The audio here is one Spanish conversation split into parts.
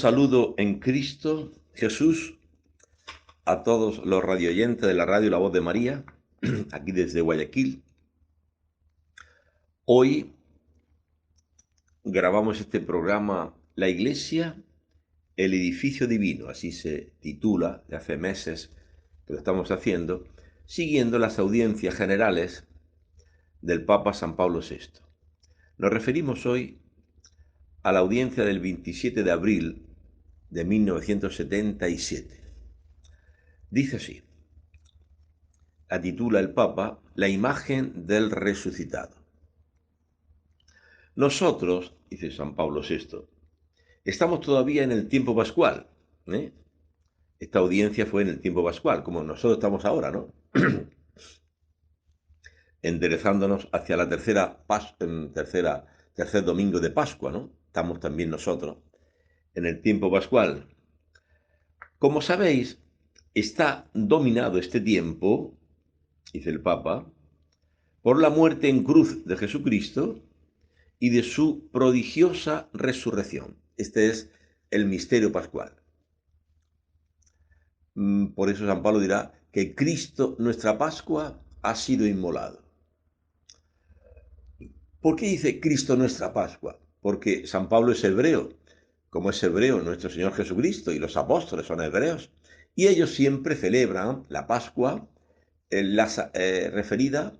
saludo en Cristo Jesús a todos los radioyentes de la radio La Voz de María, aquí desde Guayaquil. Hoy grabamos este programa La Iglesia, el edificio divino, así se titula, de hace meses que lo estamos haciendo, siguiendo las audiencias generales del Papa San Pablo VI. Nos referimos hoy a la audiencia del 27 de abril de 1977. Dice así, la titula el Papa, La imagen del resucitado. Nosotros, dice San Pablo VI, estamos todavía en el tiempo pascual. Esta audiencia fue en el tiempo pascual, como nosotros estamos ahora, ¿no? Enderezándonos hacia la tercer domingo de Pascua, ¿no? Estamos también nosotros en el tiempo pascual. Como sabéis, está dominado este tiempo, dice el Papa, por la muerte en cruz de Jesucristo y de su prodigiosa resurrección. Este es el misterio pascual. Por eso San Pablo dirá que Cristo, nuestra Pascua, ha sido inmolado. ¿Por qué dice Cristo nuestra Pascua? Porque San Pablo es hebreo. Como es hebreo nuestro Señor Jesucristo y los apóstoles son hebreos. Y ellos siempre celebran la Pascua referida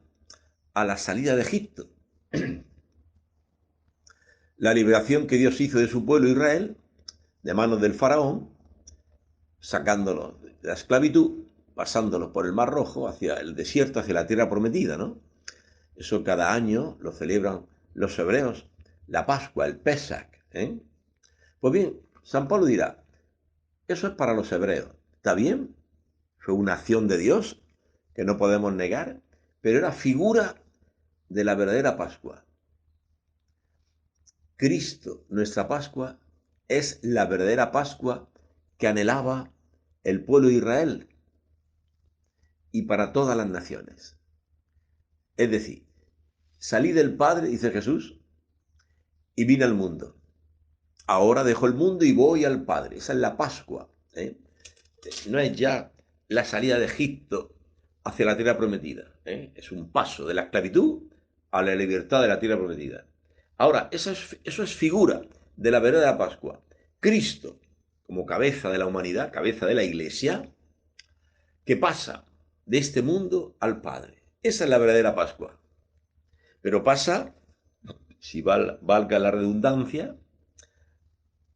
a la salida de Egipto. La liberación que Dios hizo de su pueblo Israel, de manos del faraón, sacándolos de la esclavitud, pasándolos por el Mar Rojo, hacia el desierto, hacia la tierra prometida, ¿no? Eso cada año lo celebran los hebreos, la Pascua, el Pesach, ¿eh? Pues bien, San Pablo dirá, eso es para los hebreos, ¿está bien? Fue una acción de Dios que no podemos negar, pero era figura de la verdadera Pascua. Cristo, nuestra Pascua, es la verdadera Pascua que anhelaba el pueblo de Israel y para todas las naciones. Es decir, salí del Padre, dice Jesús, y vine al mundo. Ahora dejo el mundo y voy al Padre. Esa es la Pascua. No es ya la salida de Egipto hacia la tierra prometida. Es un paso de la esclavitud a la libertad de la tierra prometida. Ahora, eso es figura de la verdadera Pascua. Cristo, como cabeza de la humanidad, cabeza de la Iglesia, que pasa de este mundo al Padre. Esa es la verdadera Pascua. Pero pasa, si valga la redundancia,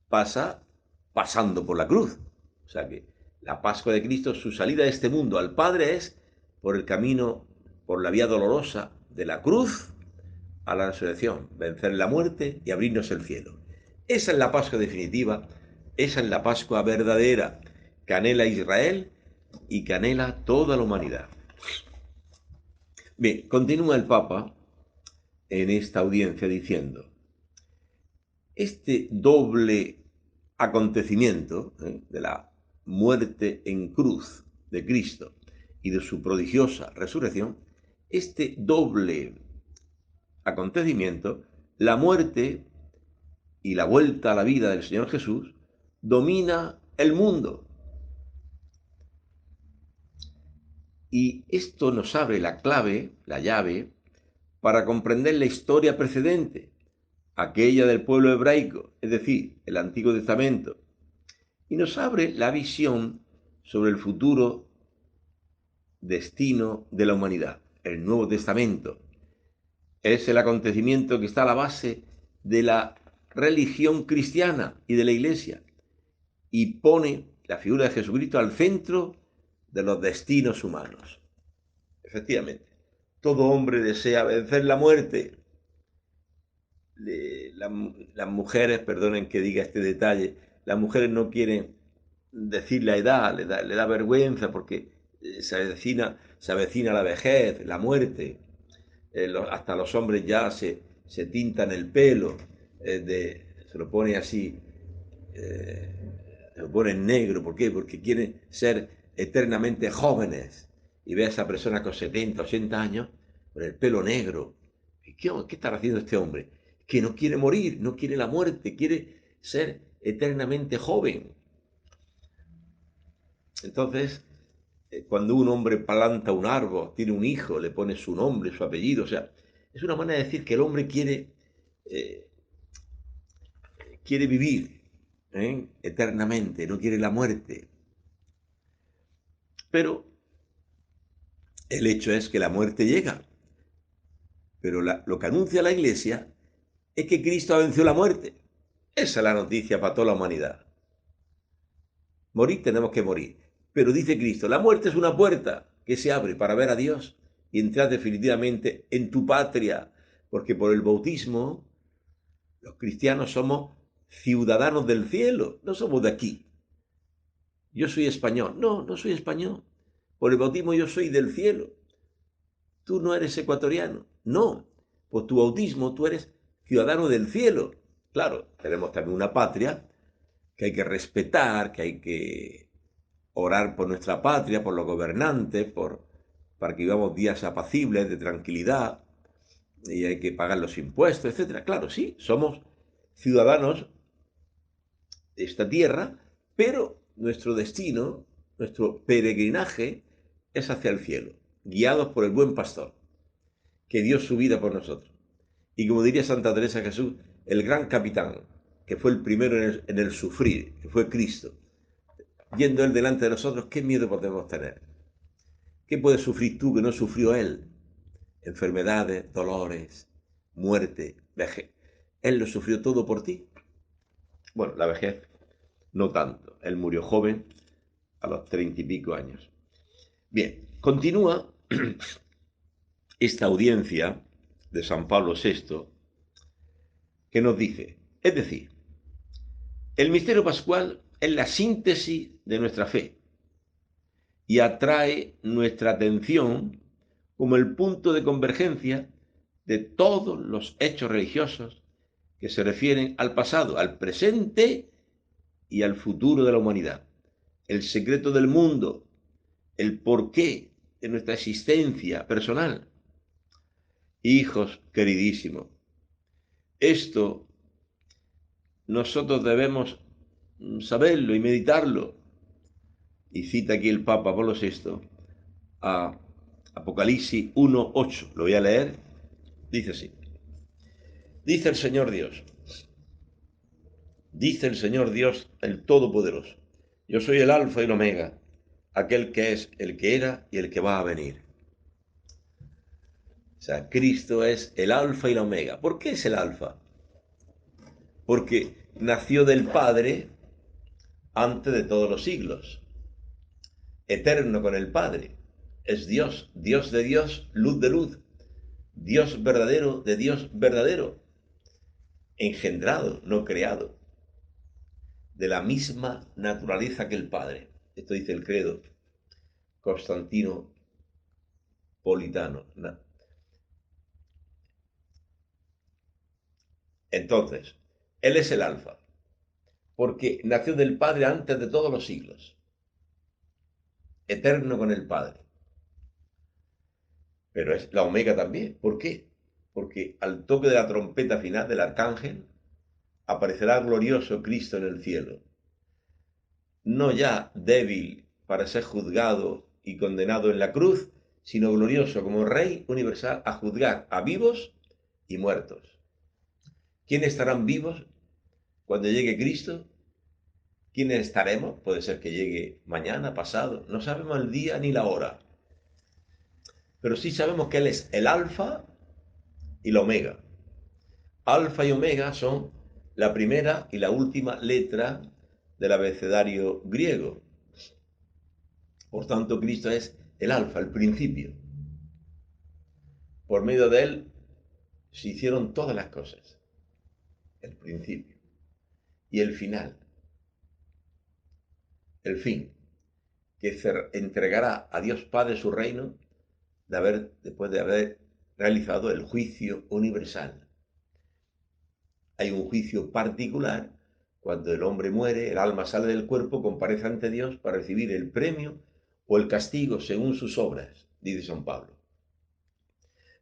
pasa pasando por la cruz. O sea que la Pascua de Cristo, su salida de este mundo al Padre es por el camino, por la vía dolorosa de la cruz a la resurrección, vencer la muerte y abrirnos el cielo. Esa es la Pascua definitiva, esa es la Pascua verdadera que anhela Israel y que anhela toda la humanidad. Bien, continúa el Papa en esta audiencia diciendo, este doble acontecimiento de la muerte en cruz de Cristo y de su prodigiosa resurrección, este doble acontecimiento, la muerte y la vuelta a la vida del Señor Jesús, domina el mundo. Y esto nos abre la clave, la llave, para comprender la historia precedente, aquella del pueblo hebraico, es decir, el Antiguo Testamento, y nos abre la visión sobre el futuro destino de la humanidad, el Nuevo Testamento. Es el acontecimiento que está a la base de la religión cristiana y de la Iglesia, y pone la figura de Jesucristo al centro de los destinos humanos. Efectivamente, todo hombre desea vencer la muerte. Las mujeres, perdonen que diga este detalle, las mujeres no quieren decir la edad, le da vergüenza porque se avecina la vejez, la muerte. Hasta los hombres ya se tintan el pelo, se lo pone así, se lo pone en negro. ¿Por qué? Porque quieren ser eternamente jóvenes. Y ve a esa persona con 70, 80 años con el pelo negro. ¿Qué está haciendo este hombre? Que no quiere morir, no quiere la muerte, quiere ser eternamente joven. Entonces, cuando un hombre planta un árbol, tiene un hijo, le pone su nombre, su apellido, o sea, es una manera de decir que el hombre eh, quiere vivir eternamente, no quiere la muerte. Pero el hecho es que la muerte llega. Pero lo que anuncia la Iglesia es que Cristo venció la muerte. Esa es la noticia para toda la humanidad. Morir tenemos que morir. Pero dice Cristo, la muerte es una puerta que se abre para ver a Dios y entrar definitivamente en tu patria. Porque por el bautismo, los cristianos somos ciudadanos del cielo, no somos de aquí. Yo soy español. No, no soy español. Por el bautismo yo soy del cielo. Tú no eres ecuatoriano. No, por tu bautismo tú eres ciudadano del cielo. Claro, tenemos también una patria que hay que respetar, que hay que orar por nuestra patria, por los gobernantes, para que vivamos días apacibles, de tranquilidad, y hay que pagar los impuestos, etcétera. Claro, sí, somos ciudadanos de esta tierra, pero nuestro destino, nuestro peregrinaje es hacia el cielo, guiados por el buen pastor, que dio su vida por nosotros. Y como diría Santa Teresa de Jesús, el gran capitán, que fue el primero en el sufrir, que fue Cristo, yendo Él delante de nosotros, ¿qué miedo podemos tener? ¿Qué puedes sufrir tú que no sufrió Él? Enfermedades, dolores, muerte, vejez. Él lo sufrió todo por ti. Bueno, la vejez no tanto. Él murió joven, a los 30 y pico años. Bien, continúa esta audiencia de San Pablo VI que nos dice, es decir, el misterio pascual es la síntesis de nuestra fe y atrae nuestra atención como el punto de convergencia de todos los hechos religiosos que se refieren al pasado, al presente y al futuro de la humanidad. El secreto del mundo, el porqué de nuestra existencia personal. Hijos queridísimos, esto nosotros debemos saberlo y meditarlo. Y cita aquí el Papa Pablo VI a Apocalipsis 1:8. Lo voy a leer. Dice así. Dice el Señor Dios, el Todopoderoso. Yo soy el Alfa y el Omega, aquel que es, el que era y el que va a venir. O sea, Cristo es el Alfa y la Omega. ¿Por qué es el Alfa? Porque nació del Padre antes de todos los siglos. Eterno con el Padre. Es Dios, Dios de Dios, luz de luz. Dios verdadero de Dios verdadero. Engendrado, no creado. De la misma naturaleza que el Padre. Esto dice el credo Constantino Politano. Entonces, Él es el Alfa, porque nació del Padre antes de todos los siglos, eterno con el Padre. Pero es la Omega también. ¿Por qué? Porque al toque de la trompeta final del arcángel, aparecerá glorioso Cristo en el cielo. No ya débil para ser juzgado y condenado en la cruz, sino glorioso como Rey universal a juzgar a vivos y muertos. ¿Quiénes estarán vivos cuando llegue Cristo? ¿Quiénes estaremos? Puede ser que llegue mañana, pasado. No sabemos el día ni la hora. Pero sí sabemos que Él es el alfa y la omega. Alfa y omega son la primera y la última letra del abecedario griego. Por tanto, Cristo es el alfa, el principio. Por medio de Él se hicieron todas las cosas. El principio. Y el final. El fin. Que entregará a Dios Padre su reino después de haber realizado el juicio universal. Hay un juicio particular cuando el hombre muere, el alma sale del cuerpo, comparece ante Dios para recibir el premio o el castigo según sus obras, dice San Pablo.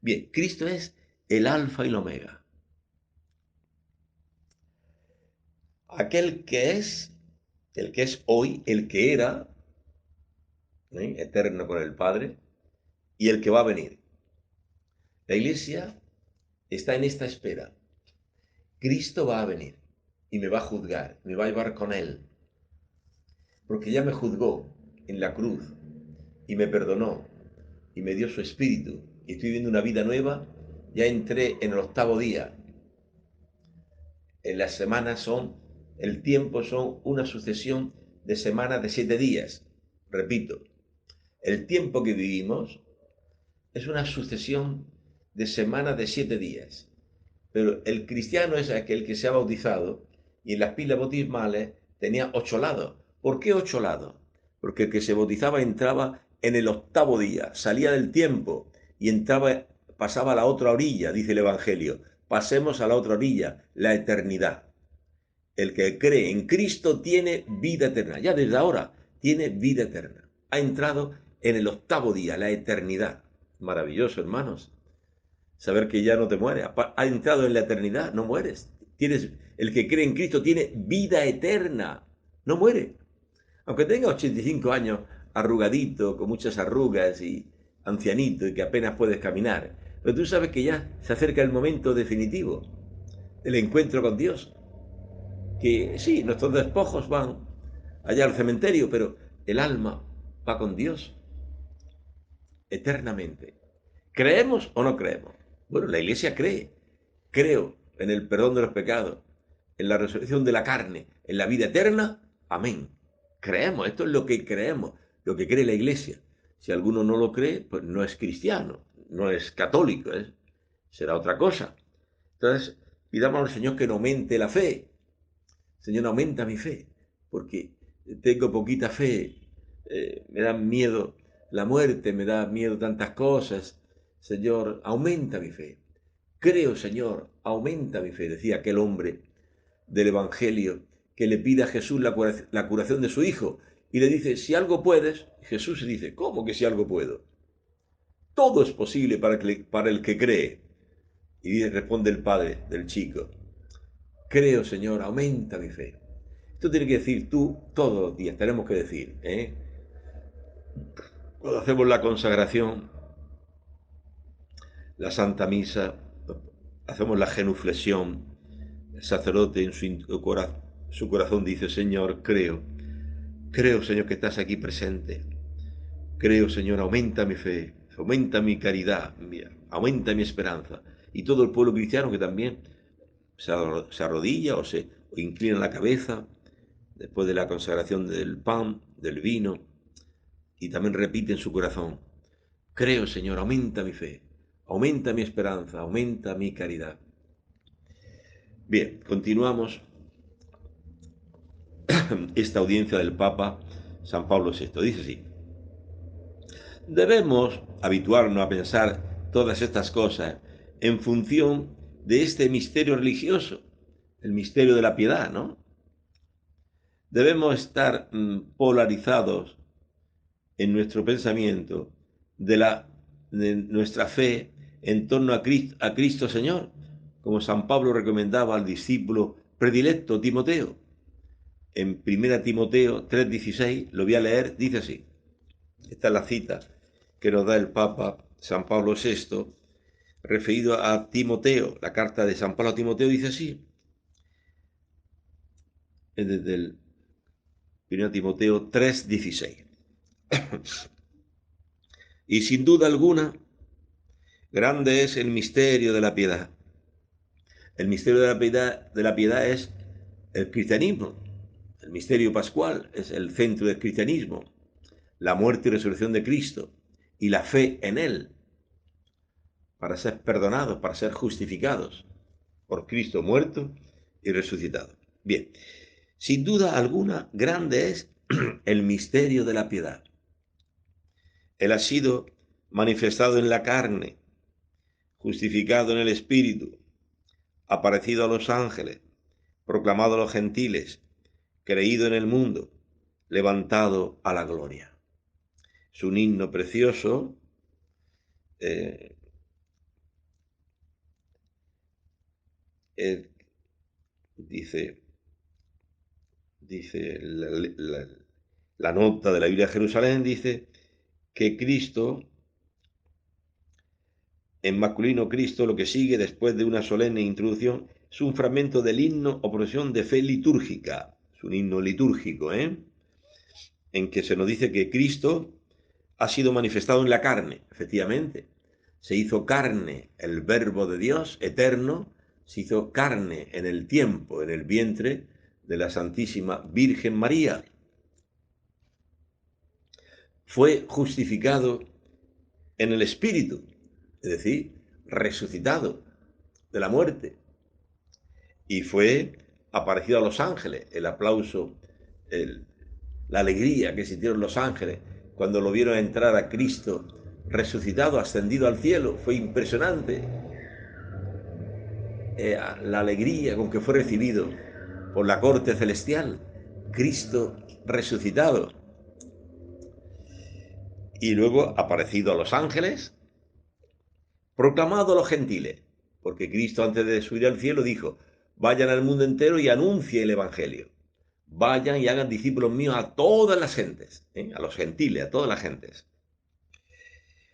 Bien, Cristo es el alfa y el omega. aquel el que es hoy, el que era, eterno con el Padre, y el que va a venir. La Iglesia está en esta espera. Cristo va a venir y me va a juzgar, me va a llevar con Él, porque ya me juzgó en la cruz y me perdonó y me dio su espíritu y estoy viviendo una vida nueva. Ya entré en el 8.º día. En las semanas el tiempo son una sucesión de semanas de 7 días. Repito, el tiempo que vivimos es una sucesión de semanas de 7 días. Pero el cristiano es aquel que se ha bautizado y en las pilas bautismales tenía 8 lados. ¿Por qué 8 lados? Porque el que se bautizaba entraba en el 8.º día, salía del tiempo y entraba, pasaba a la otra orilla, dice el Evangelio. Pasemos a la otra orilla, la eternidad. El que cree en Cristo tiene vida eterna. Ya desde ahora tiene vida eterna. Ha entrado en el 8.º día, la eternidad. Maravilloso, hermanos. Saber que ya no te mueres. Ha entrado en la eternidad, no mueres. El que cree en Cristo tiene vida eterna. No muere. Aunque tenga 85 años, arrugadito, con muchas arrugas y ancianito y que apenas puedes caminar. Pero tú sabes que ya se acerca el momento definitivo, el encuentro con Dios. Que sí, nuestros despojos van allá al cementerio, pero el alma va con Dios eternamente. ¿Creemos o no creemos? Bueno, la Iglesia cree. Creo en el perdón de los pecados, en la resurrección de la carne, en la vida eterna. Amén. Creemos, esto es lo que creemos, lo que cree la Iglesia. Si alguno no lo cree, pues no es cristiano, no es católico, será otra cosa. Entonces, pidamos al Señor que nos aumente la fe. Señor, aumenta mi fe, porque tengo poquita fe, me da miedo la muerte, me da miedo tantas cosas. Señor, aumenta mi fe. Creo, Señor, aumenta mi fe, decía aquel hombre del Evangelio que le pide a Jesús la curación de su hijo y le dice, si algo puedes, Jesús dice, ¿cómo que si algo puedo? Todo es posible para el que cree. Y responde el padre del chico, creo, Señor, aumenta mi fe. Esto tiene que decir tú todos los días, tenemos que decir, cuando hacemos la consagración, la Santa Misa, hacemos la genuflexión, el sacerdote en su corazón dice, Señor, creo, Señor, que estás aquí presente. Creo, Señor, aumenta mi fe, aumenta mi caridad, aumenta mi esperanza. Y todo el pueblo cristiano que también se arrodilla o inclina la cabeza después de la consagración del pan, del vino, y también repite en su corazón, creo, Señor, aumenta mi fe, aumenta mi esperanza, aumenta mi caridad. Bien, continuamos esta audiencia del Papa San Pablo VI. Dice así, debemos habituarnos a pensar todas estas cosas en función de este misterio religioso, el misterio de la piedad, ¿no? Debemos estar polarizados en nuestro pensamiento de nuestra fe en torno a Cristo Señor, como San Pablo recomendaba al discípulo predilecto Timoteo. En 1 Timoteo 3:16, lo voy a leer, dice así. Esta es la cita que nos da el Papa San Pablo VI, referido a Timoteo. La carta de San Pablo a Timoteo dice así. Es desde el 1 Timoteo 3:16. Y sin duda alguna, grande es el misterio de la piedad. El misterio de la piedad es el cristianismo. El misterio pascual es el centro del cristianismo. La muerte y resurrección de Cristo y la fe en Él para ser perdonados, para ser justificados por Cristo muerto y resucitado. Bien, sin duda alguna, grande es el misterio de la piedad. Él ha sido manifestado en la carne, justificado en el Espíritu, aparecido a los ángeles, proclamado a los gentiles, creído en el mundo, levantado a la gloria. Es un himno precioso, eh, dice, dice la nota de la Biblia de Jerusalén, dice que Cristo, en masculino Cristo, lo que sigue después de una solemne introducción, es un fragmento del himno o procesión de fe litúrgica. Es un himno litúrgico, en que se nos dice que Cristo ha sido manifestado en la carne, efectivamente. Se hizo carne el Verbo de Dios eterno, se hizo carne en el tiempo, en el vientre de la Santísima Virgen María. Fue justificado en el Espíritu, es decir, resucitado de la muerte. Y fue aparecido a los ángeles. El aplauso, la alegría que sintieron los ángeles cuando lo vieron entrar a Cristo resucitado, ascendido al cielo, fue impresionante. La alegría con que fue recibido por la corte celestial, Cristo resucitado. Y luego aparecido a los ángeles, proclamado a los gentiles, porque Cristo antes de subir al cielo dijo, vayan al mundo entero y anuncien el Evangelio. Vayan y hagan discípulos míos a todas las gentes, a los gentiles, a todas las gentes.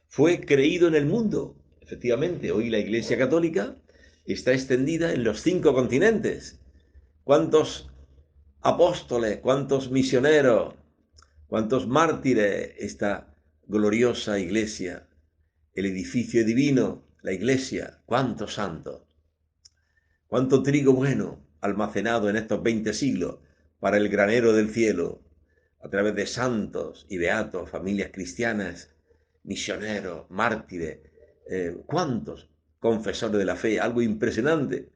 Fue creído en el mundo. Efectivamente, hoy la Iglesia Católica está extendida en los 5 continentes. ¿Cuántos apóstoles, cuántos misioneros, cuántos mártires esta gloriosa Iglesia, el edificio divino, la Iglesia, cuántos santos, cuánto trigo bueno almacenado en estos 20 siglos para el granero del cielo, a través de santos y beatos, familias cristianas, misioneros, mártires, cuántos confesores de la fe, algo impresionante.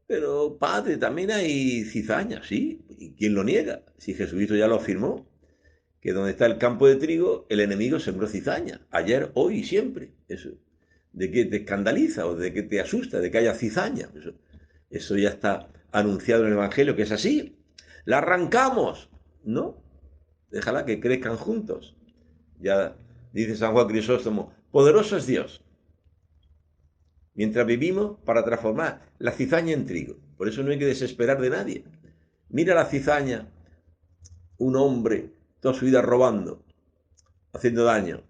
Pero, padre, también hay cizaña, ¿sí? ¿Y quién lo niega? Si Jesucristo ya lo afirmó, que donde está el campo de trigo, el enemigo sembró cizaña. Ayer, hoy y siempre. Eso. ¿De qué te escandaliza o de qué te asusta? De que haya cizaña. Eso ya está anunciado en el Evangelio, que es así. La arrancamos, ¿no? Déjala que crezcan juntos. Ya dice San Juan Crisóstomo, poderoso es Dios. Mientras vivimos para transformar la cizaña en trigo. Por eso no hay que desesperar de nadie. Mira la cizaña, un hombre toda su vida robando, haciendo daño.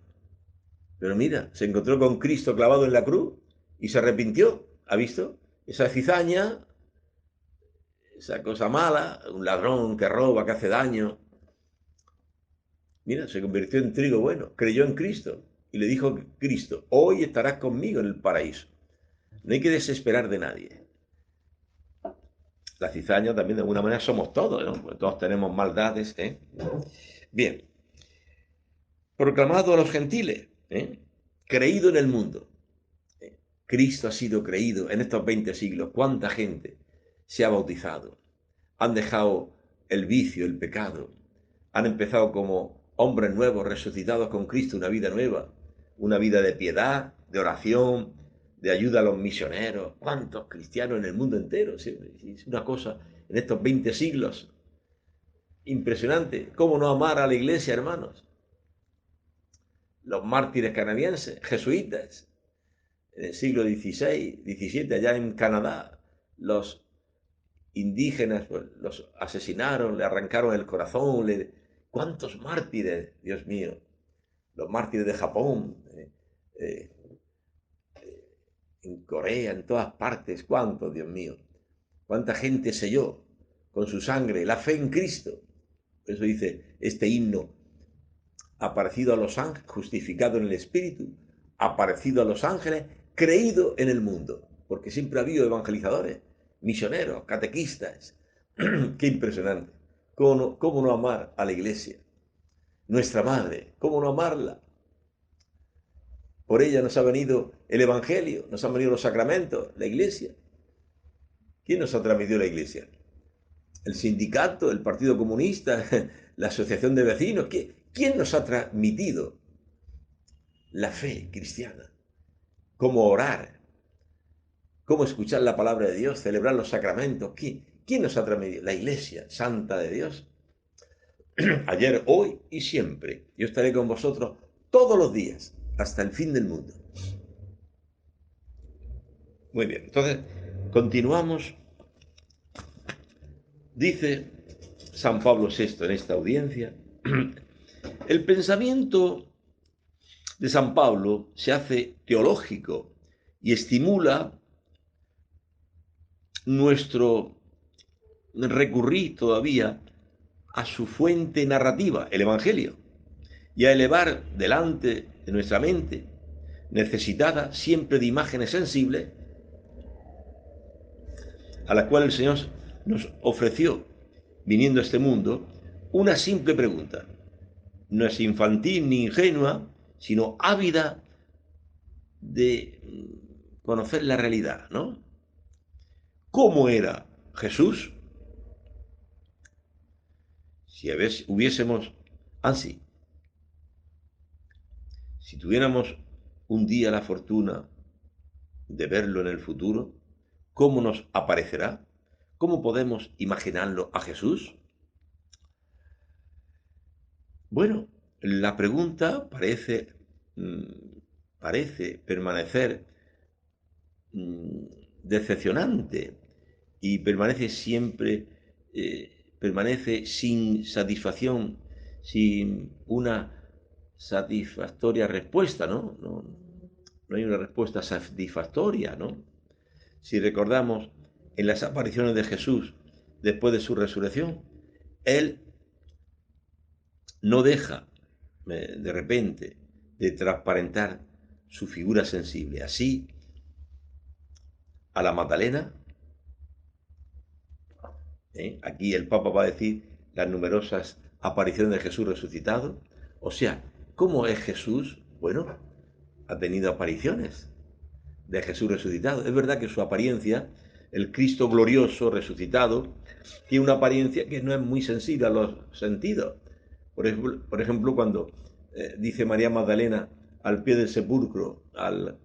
Pero mira, se encontró con Cristo clavado en la cruz y se arrepintió. ¿Ha visto? Esa cizaña, esa cosa mala, un ladrón que roba, que hace daño. Mira, se convirtió en trigo bueno, creyó en Cristo y le dijo Cristo, hoy estarás conmigo en el paraíso. No hay que desesperar de nadie. La cizaña también de alguna manera somos todos, ¿no? Pues todos tenemos maldades, Bien, proclamado a los gentiles, creído en el mundo. Cristo ha sido creído en estos 20 siglos. ¿Cuánta gente se ha bautizado? Han dejado el vicio, el pecado. Han empezado como hombres nuevos, resucitados con Cristo, una vida nueva. Una vida de piedad, de oración, de ayuda a los misioneros. ¿Cuántos cristianos en el mundo entero? Es una cosa en estos 20 siglos impresionante. ¿Cómo no amar a la iglesia, hermanos? Los mártires canadienses, jesuitas, en el siglo XVI, XVII, allá en Canadá, los indígenas pues, los asesinaron, le arrancaron el corazón. ¿Cuántos mártires, Dios mío? Los mártires de Japón, eh, en Corea, en todas partes. ¿Cuántos, Dios mío? ¿Cuánta gente selló con su sangre la fe en Cristo? Por eso dice este himno, aparecido a los ángeles, justificado en el Espíritu, aparecido a los ángeles, creído en el mundo, porque siempre ha habido evangelizadores, misioneros, catequistas. Qué impresionante. ¿Cómo no amar a la iglesia? Nuestra madre, ¿cómo no amarla? Por ella nos ha venido el Evangelio, nos han venido los sacramentos, la iglesia. ¿Quién nos ha transmitido la iglesia? ¿El sindicato, el Partido Comunista, la Asociación de Vecinos? ¿Quién nos ha transmitido la fe cristiana? ¿Cómo orar? ¿Cómo escuchar la palabra de Dios? ¿Celebrar los sacramentos? ¿Quién nos ha transmitido? La iglesia santa de Dios. Ayer, hoy y siempre. Yo estaré con vosotros todos los días, hasta el fin del mundo. Muy bien, entonces, continuamos. Dice San Pablo VI en esta audiencia, el pensamiento de San Pablo se hace teológico y estimula nuestro recurrir todavía a su fuente narrativa, el Evangelio, y a elevar delante de nuestra mente, necesitada siempre de imágenes sensibles, a la cual el Señor nos ofreció, viniendo a este mundo, una simple pregunta. No es infantil ni ingenua, sino ávida de conocer la realidad, ¿no? ¿Cómo era Jesús? Si hubiésemos así, si tuviéramos un día la fortuna de verlo en el futuro, ¿cómo nos aparecerá? ¿Cómo podemos imaginarlo a Jesús? Bueno, la pregunta parece permanecer decepcionante y permanece siempre, permanece sin satisfacción, sin una satisfactoria respuesta, ¿no? No hay una respuesta satisfactoria, ¿no? Si recordamos en las apariciones de Jesús después de su resurrección, Él no deja de repente de transparentar su figura sensible. Así, a la Magdalena, aquí el Papa va a decir las numerosas apariciones de Jesús resucitado. O sea, ¿cómo es Jesús? Bueno, ha tenido apariciones de Jesús resucitado. Es verdad que su apariencia, el Cristo glorioso resucitado, tiene una apariencia que no es muy sensible a los sentidos. Por ejemplo, cuando dice María Magdalena al pie del sepulcro, al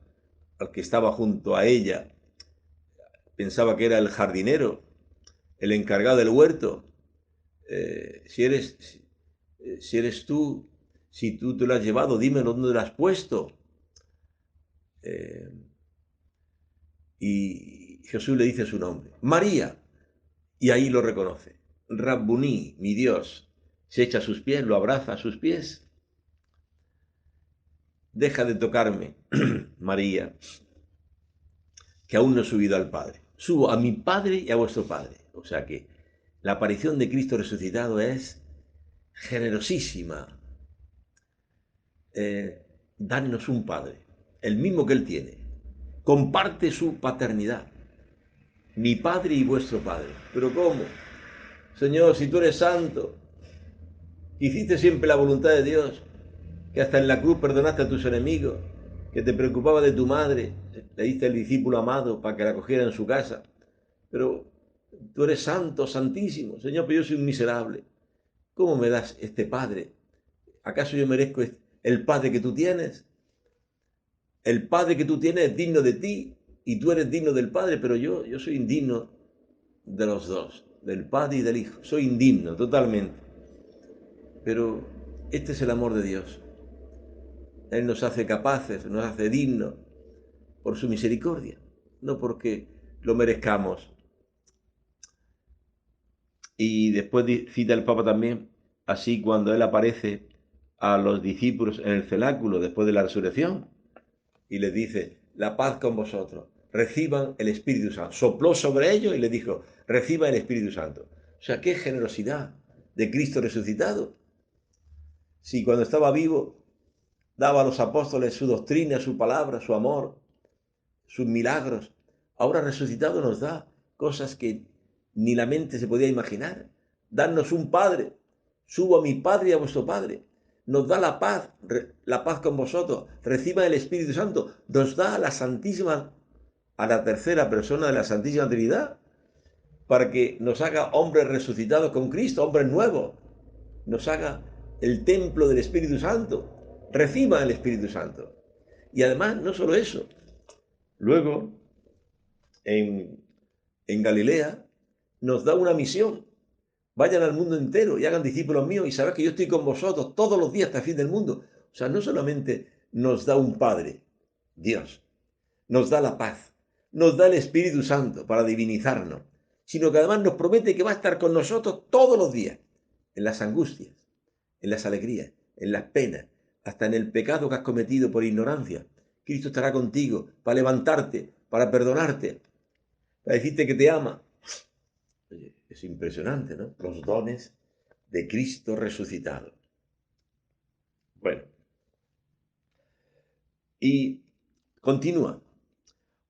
que estaba junto a ella, pensaba que era el jardinero, el encargado del huerto. Si eres tú, si tú te lo has llevado, dímelo dónde lo has puesto. Y Jesús le dice su nombre, María, y ahí lo reconoce. Rabbuní, mi Dios, se echa a sus pies, lo abraza a sus pies. Deja de tocarme, María, que aún no he subido al Padre. Subo a mi Padre y a vuestro Padre. O sea que la aparición de Cristo resucitado es generosísima. Darnos un Padre, el mismo que Él tiene. Comparte su paternidad. Mi Padre y vuestro Padre. ¿Pero cómo? Señor, si tú eres santo, hiciste siempre la voluntad de Dios, que hasta en la cruz perdonaste a tus enemigos, que te preocupaba de tu madre, le diste al discípulo amado para que la cogiera en su casa. Pero tú eres santo, santísimo. Señor, pero yo soy un miserable. ¿Cómo me das este Padre? ¿Acaso yo merezco el Padre que tú tienes? El Padre que tú tienes es digno de ti y tú eres digno del Padre, pero yo soy indigno de los dos, del Padre y del Hijo. Soy indigno totalmente. Pero este es el amor de Dios. Él nos hace capaces, nos hace dignos por su misericordia, no porque lo merezcamos. Y después cita el Papa también, así cuando Él aparece a los discípulos en el cenáculo después de la resurrección y les dice, la paz con vosotros, reciban el Espíritu Santo. Sopló sobre ellos y les dijo, reciban el Espíritu Santo. O sea, qué generosidad de Cristo resucitado. Si cuando estaba vivo daba a los apóstoles su doctrina, su palabra, su amor, sus milagros, ahora resucitado nos da cosas que ni la mente se podía imaginar. Darnos un Padre, subo a mi Padre y a vuestro Padre. Nos da la paz con vosotros. Reciban el Espíritu Santo. Nos da a la Santísima, a la tercera persona de la Santísima Trinidad, para que nos haga hombres resucitados con Cristo, hombres nuevos. Nos haga el templo del Espíritu Santo. Reciban el Espíritu Santo. Y además, no solo eso. Luego, en Galilea, nos da una misión. Vayan al mundo entero y hagan discípulos míos y sabrán que yo estoy con vosotros todos los días hasta el fin del mundo. O sea, no solamente nos da un Padre, Dios, nos da la paz, nos da el Espíritu Santo para divinizarnos, sino que además nos promete que va a estar con nosotros todos los días. en las angustias, en las alegrías, en las penas, hasta en el pecado que has cometido por ignorancia. Cristo estará contigo para levantarte, para perdonarte, para decirte que te ama. Oye, es impresionante, ¿no? Los dones de Cristo resucitado. Bueno, y continúa.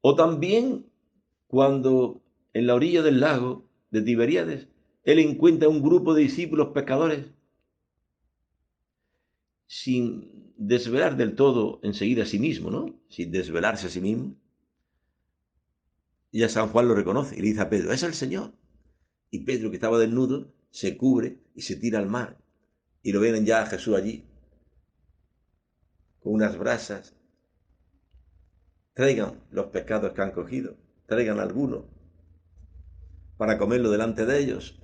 O también cuando en la orilla del lago de Tiberíades, él encuentra un grupo de discípulos pescadores sin desvelar del todo enseguida a sí mismo, ¿no? Sin desvelarse a sí mismo. Y a San Juan lo reconoce y le dice a Pedro, es el Señor. Y Pedro, que estaba desnudo, se cubre y se tira al mar. Y lo ven ya a Jesús allí, con unas brasas. Traigan los pescados que han cogido, traigan alguno para comerlo delante de ellos.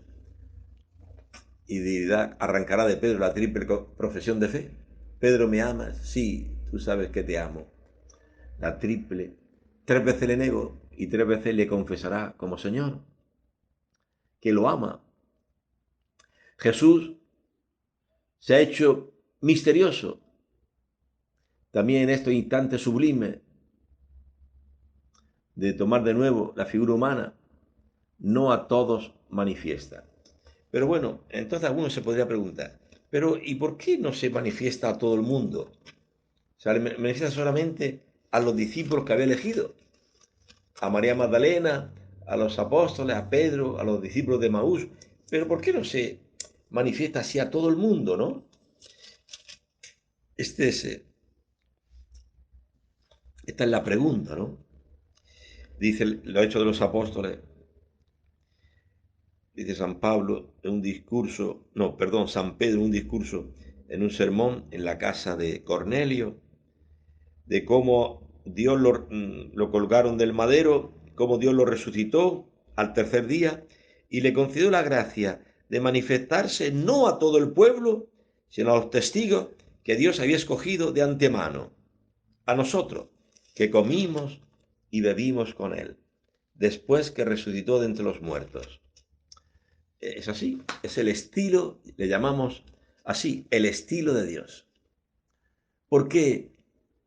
Y dirá, arrancará de Pedro la triple profesión de fe. Pedro, ¿me amas? Sí, tú sabes que te amo. La triple. 3 veces le nego y 3 veces le confesará como Señor, que lo ama. Jesús se ha hecho misterioso también en estos instantes sublimes de tomar de nuevo la figura humana. No a todos manifiesta. Pero bueno, entonces alguno se podría preguntar, pero ¿y por qué no se manifiesta a todo el mundo? O sea, le manifiesta solamente a los discípulos que había elegido, a María Magdalena, a los apóstoles, a Pedro, a los discípulos de Maús. Pero ¿por qué no se manifiesta así a todo el mundo, no? Esta es la pregunta, ¿no? Dice lo hecho de los apóstoles, dice San Pablo en un discurso, no, perdón, San Pedro en un discurso, en un sermón en la casa de Cornelio, de cómo Dios lo colgaron del madero, cómo Dios lo resucitó al tercer día y le concedió la gracia de manifestarse no a todo el pueblo, sino a los testigos que Dios había escogido de antemano, a nosotros, que comimos y bebimos con él, después que resucitó de entre los muertos. Es así, es el estilo, le llamamos así, el estilo de Dios. ¿Por qué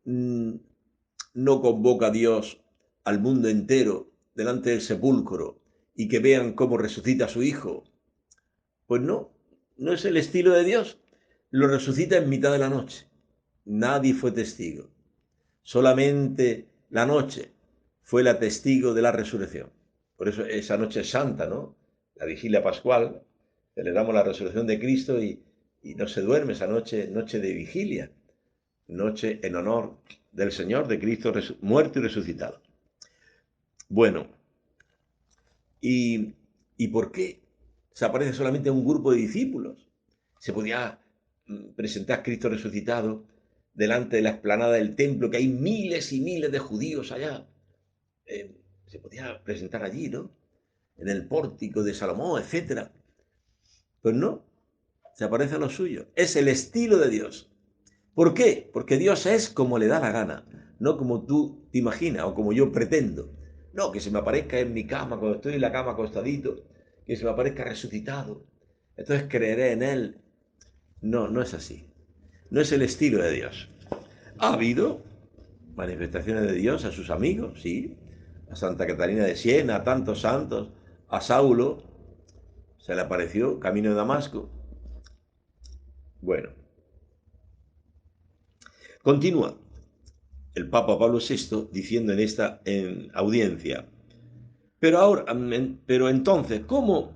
no convoca a Dios al mundo entero delante del sepulcro y que vean cómo resucita a su hijo? Pues no, no es el estilo de Dios. Lo resucita en mitad de la noche. Nadie fue testigo. Solamente la noche fue la testigo de la resurrección. Por eso esa noche es santa, ¿no? La vigilia pascual, celebramos la resurrección de Cristo y no se duerme esa noche, noche de vigilia, noche en honor del Señor, de Cristo muerto y resucitado. Bueno, ¿y por qué se aparece solamente un grupo de discípulos? Se podía presentar a Cristo resucitado delante de la explanada del templo, que hay miles y miles de judíos allá. Se podía presentar allí, ¿no? En el pórtico de Salomón, etc. Pues no, se aparece a lo suyo. Es el estilo de Dios. ¿Por qué? Porque Dios es como le da la gana, no como tú te imaginas o como yo pretendo. No, que se me aparezca en mi cama, cuando estoy en la cama acostadito, que se me aparezca resucitado. Entonces creeré en Él. No, no es así. No es el estilo de Dios. Ha habido manifestaciones de Dios a sus amigos, sí. A Santa Catalina de Siena, a tantos santos. A Saulo se le apareció camino de Damasco. Bueno, continúa el Papa Pablo VI diciendo en esta audiencia, pero entonces, ¿cómo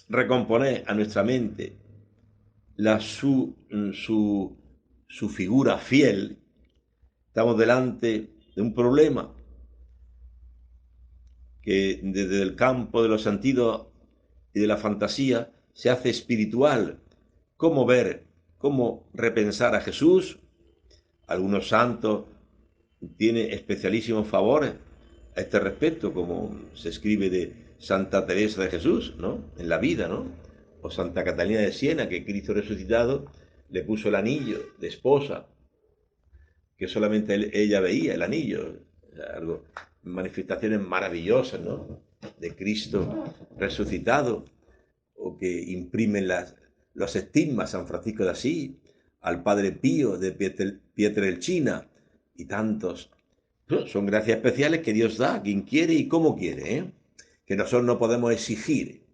recomponer a nuestra mente su figura fiel? Estamos delante de un problema que desde el campo de los sentidos y de la fantasía se hace espiritual. ¿Cómo ver, cómo repensar a Jesús? Algunos santos tienen especialísimos favores a este respecto, como se escribe de Santa Teresa de Jesús, ¿no? En la vida, ¿no? O Santa Catalina de Siena, que Cristo resucitado le puso el anillo de esposa, que solamente ella veía, el anillo. Algo, manifestaciones maravillosas, ¿no? De Cristo resucitado. o que imprimen los estigmas, San Francisco de Asís, al Padre Pío de Pietrelcina y tantos. No, son gracias especiales que Dios da a quien quiere y como quiere, ¿eh? Que nosotros no podemos exigir.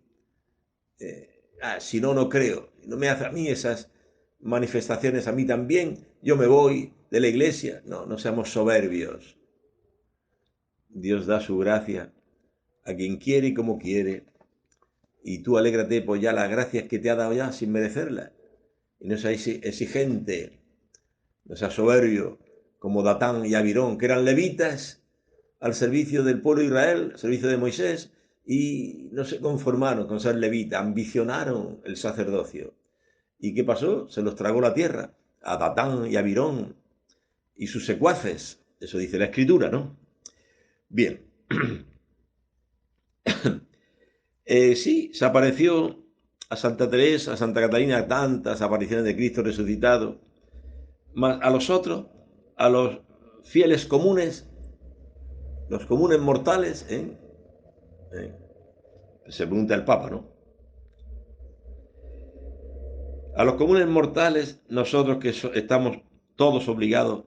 Si no, no creo. No me hace a mí esas manifestaciones, a mí también. Yo me voy de la iglesia. No, no seamos soberbios. Dios da su gracia a quien quiere y como quiere. Y tú alégrate por ya las gracias que te ha dado ya sin merecerlas. Y no seas exigente, no seas soberbio, como Datán y Abirón, que eran levitas al servicio del pueblo de Israel, al servicio de Moisés, y no se conformaron con ser levitas, ambicionaron el sacerdocio. ¿Y qué pasó? Se los tragó la tierra, a Datán y Abirón y sus secuaces. Eso dice la Escritura, ¿no? Bien. Sí, se apareció a Santa Teresa, a Santa Catalina, tantas apariciones de Cristo resucitado. Más a los otros, a los fieles comunes, los comunes mortales, ¿eh? ¿Eh? Se pregunta el Papa, ¿no? A los comunes mortales, nosotros que estamos todos obligados,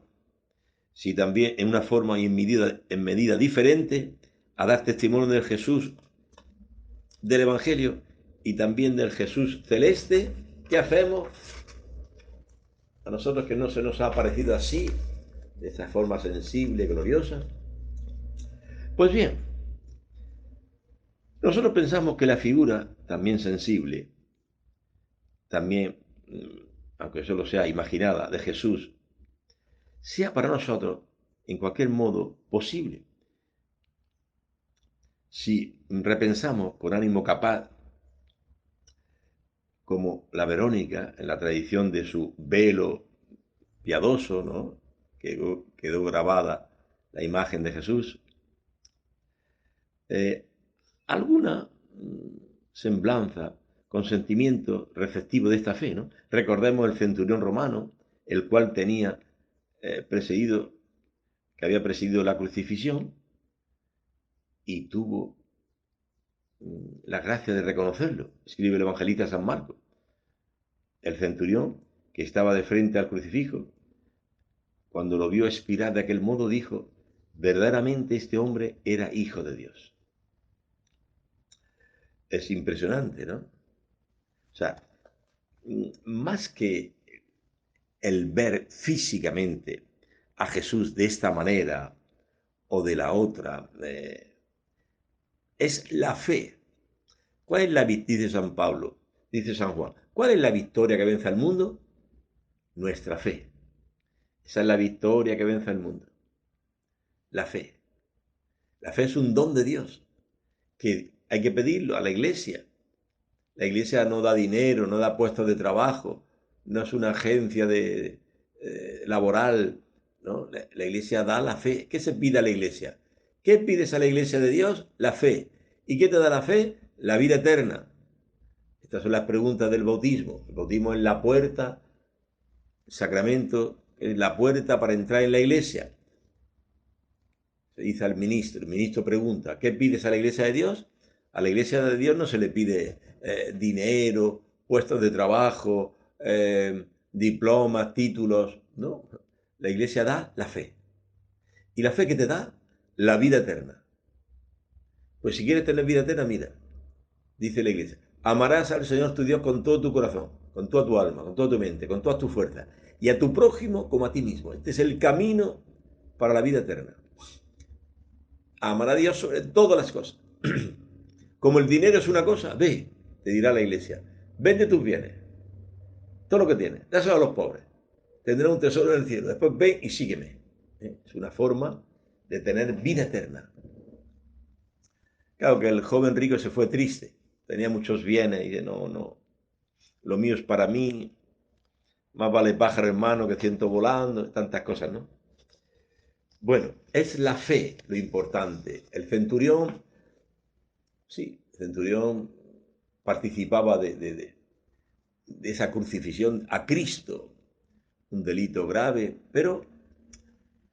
si también en una forma y en medida diferente, a dar testimonio del Jesús del Evangelio y también del Jesús celeste. ¿Qué hacemos? A nosotros que no se nos ha aparecido así, de esa forma sensible, gloriosa. Pues bien, nosotros pensamos que la figura, también sensible, también, aunque solo sea imaginada, de Jesús, sea para nosotros, en cualquier modo, posible. Si repensamos con ánimo capaz, como la Verónica, en la tradición de su velo piadoso, ¿no? Quedó grabada la imagen de Jesús, alguna semblanza, consentimiento receptivo de esta fe, ¿no? Recordemos el centurión romano, el cual tenía que había presidido la crucifixión y tuvo la gracia de reconocerlo. Escribe el evangelista San Marcos. El centurión, que estaba de frente al crucifijo, cuando lo vio expirar de aquel modo, dijo: verdaderamente este hombre era hijo de Dios. Es impresionante, ¿no? O sea, más que el ver físicamente a Jesús de esta manera o de la otra, es la fe. ¿Cuál es la victoria? Dice San Pablo, dice San Juan, ¿cuál es la victoria que vence al mundo? Nuestra fe. Esa es la victoria que vence al mundo. La fe. La fe es un don de Dios, que hay que pedirlo a la iglesia. La iglesia no da dinero, no da puestos de trabajo, no es una agencia laboral, ¿no? La iglesia da la fe. ¿Qué se pide a la iglesia? ¿Qué pides a la iglesia de Dios? La fe. ¿Y qué te da la fe? La vida eterna. Estas son las preguntas del bautismo. El bautismo es la puerta, el sacramento es la puerta para entrar en la iglesia. Se dice al ministro, el ministro pregunta: ¿qué pides a la iglesia de Dios? A la iglesia de Dios no se le pide dinero, puestos de trabajo, diplomas, títulos, no. La iglesia da la fe. ¿Y la fe que te da? La vida eterna. Pues si quieres tener vida eterna, mira, dice la iglesia: amarás al Señor tu Dios con todo tu corazón, con toda tu alma, con toda tu mente, con todas tus fuerzas, y a tu prójimo como a ti mismo. Este es el camino para la vida eterna. Amar a Dios sobre todas las cosas. Como el dinero es una cosa, ve, te dirá la iglesia, vende tus bienes, todo lo que tienes, dáselo a los pobres, tendrás un tesoro en el cielo, después ven y sígueme. Es una forma de tener vida eterna. Claro que el joven rico se fue triste, tenía muchos bienes y dice: no, no, lo mío es para mí, más vale pájaro en mano que ciento volando, tantas cosas, ¿no? Bueno, es la fe lo importante. El centurión, sí, el centurión participaba de esa crucifixión a Cristo, un delito grave, pero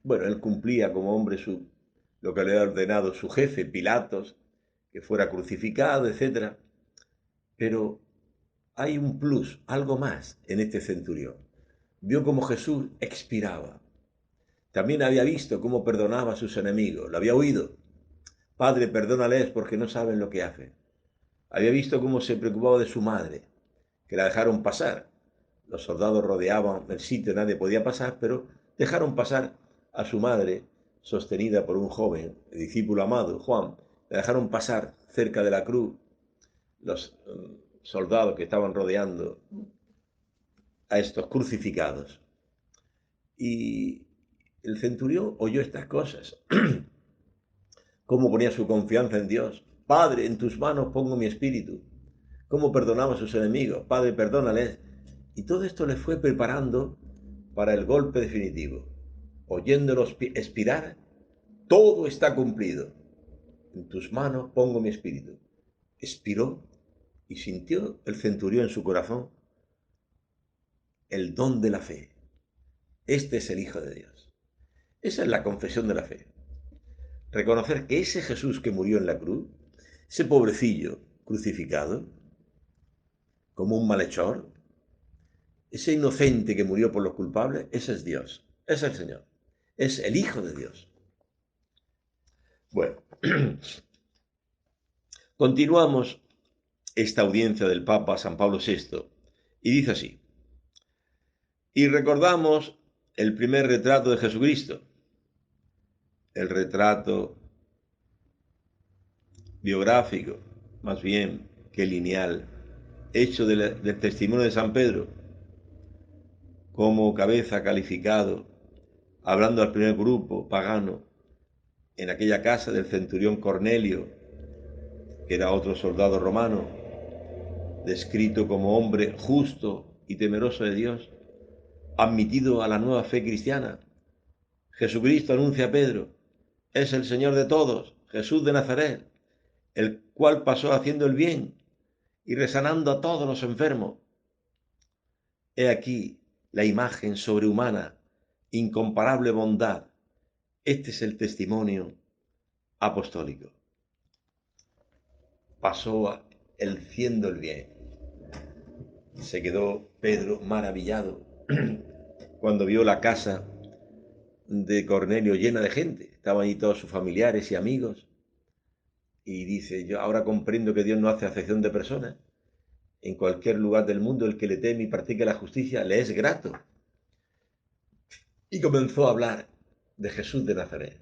bueno, él cumplía como hombre lo que le había ordenado su jefe, Pilatos, que fuera crucificado, etc. Pero hay un plus, algo más en este centurión. Vio cómo Jesús expiraba. También había visto cómo perdonaba a sus enemigos. Lo había oído. Padre, perdónales porque no saben lo que hacen. Había visto cómo se preocupaba de su madre, que la dejaron pasar. Los soldados rodeaban el sitio, nadie podía pasar, pero dejaron pasar a su madre, sostenida por un joven, el discípulo amado, Juan. La dejaron pasar cerca de la cruz los soldados que estaban rodeando a estos crucificados. Y el centurión oyó estas cosas, cómo ponía su confianza en Dios. Padre, en tus manos pongo mi espíritu. Cómo perdonaba a sus enemigos. Padre, perdónales. Y todo esto le fue preparando para el golpe definitivo. Oyéndolo expirar, todo está cumplido. En tus manos pongo mi espíritu. Expiró y sintió el centurión en su corazón el don de la fe. Este es el Hijo de Dios. Esa es la confesión de la fe. Reconocer que ese Jesús que murió en la cruz, ese pobrecillo crucificado, como un malhechor, ese inocente que murió por los culpables, ese es Dios, es el Señor, es el Hijo de Dios. Bueno, continuamos esta audiencia del Papa San Pablo VI y dice así: y recordamos el primer retrato de Jesucristo, el retrato biográfico, más bien que lineal, hecho del testimonio de San Pedro, como cabeza calificado, hablando al primer grupo pagano, en aquella casa del centurión Cornelio, que era otro soldado romano, descrito como hombre justo y temeroso de Dios, admitido a la nueva fe cristiana. Jesucristo anuncia a Pedro: es el Señor de todos, Jesús de Nazaret, el cual pasó haciendo el bien y resanando a todos los enfermos. He aquí la imagen sobrehumana, incomparable bondad. Este es el testimonio apostólico. Pasó el haciendo el bien. Se quedó Pedro maravillado cuando vio la casa de Cornelio llena de gente. Estaban allí todos sus familiares y amigos. Y dice: yo ahora comprendo que Dios no hace acepción de personas. En cualquier lugar del mundo el que le teme y practique la justicia le es grato. Y comenzó a hablar de Jesús de Nazaret.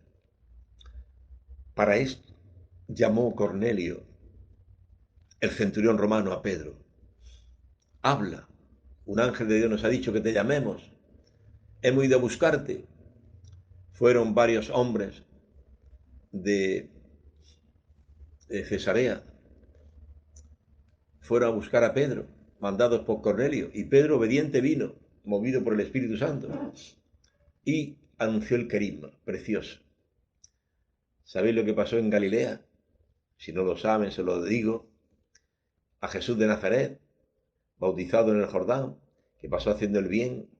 Para esto llamó Cornelio, el centurión romano, a Pedro. Habla, un ángel de Dios nos ha dicho que te llamemos. Hemos ido a buscarte. Fueron varios hombres de Cesarea, fueron a buscar a Pedro, mandados por Cornelio, y Pedro obediente vino, movido por el Espíritu Santo, y anunció el querigma, precioso. ¿Sabéis lo que pasó en Galilea? Si no lo saben, se lo digo. A Jesús de Nazaret, bautizado en el Jordán, que pasó haciendo el bien,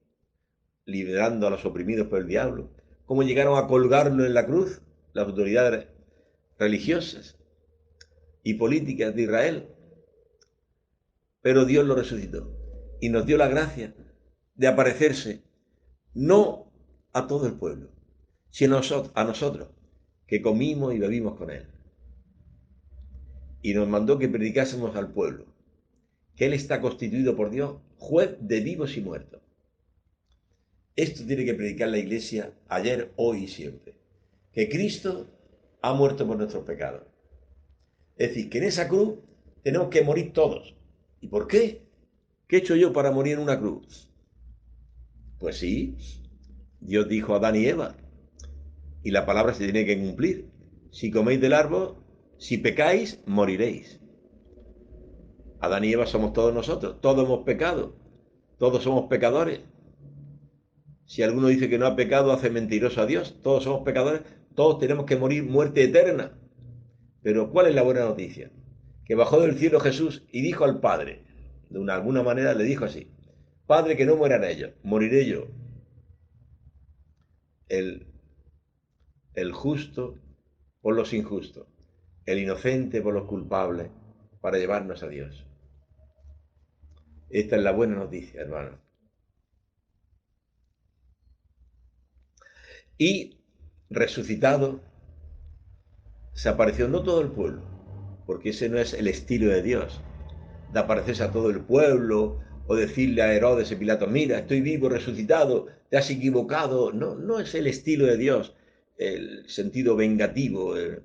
liberando a los oprimidos por el diablo. ¿Cómo llegaron a colgarlo en la cruz las autoridades religiosas y políticas de Israel? Pero Dios lo resucitó y nos dio la gracia de aparecerse no a todo el pueblo, sino a nosotros, que comimos y bebimos con Él. Y nos mandó que predicásemos al pueblo, que Él está constituido por Dios juez de vivos y muertos. Esto tiene que predicar la Iglesia ayer, hoy y siempre. Que Cristo ha muerto por nuestros pecados. Es decir, que en esa cruz tenemos que morir todos. ¿Y por qué? ¿Qué he hecho yo para morir en una cruz? Pues sí, Dios dijo a Adán y Eva, y la palabra se tiene que cumplir. Si coméis del árbol, si pecáis, moriréis. Adán y Eva somos todos nosotros, todos hemos pecado, todos somos pecadores. Si alguno dice que no ha pecado, hace mentiroso a Dios. Todos somos pecadores, todos tenemos que morir muerte eterna. Pero ¿cuál es la buena noticia? Que bajó del cielo Jesús y dijo al Padre, de alguna manera le dijo así: Padre, que no mueran ellos, moriré yo. El, el justo por los injustos, el inocente por los culpables, para llevarnos a Dios. Esta es la buena noticia, hermano. Y resucitado, se apareció no todo el pueblo, porque ese no es el estilo de Dios, de aparecerse a todo el pueblo o decirle a Herodes y Pilato, mira, estoy vivo, resucitado, te has equivocado. No, no es el estilo de Dios, el sentido vengativo, de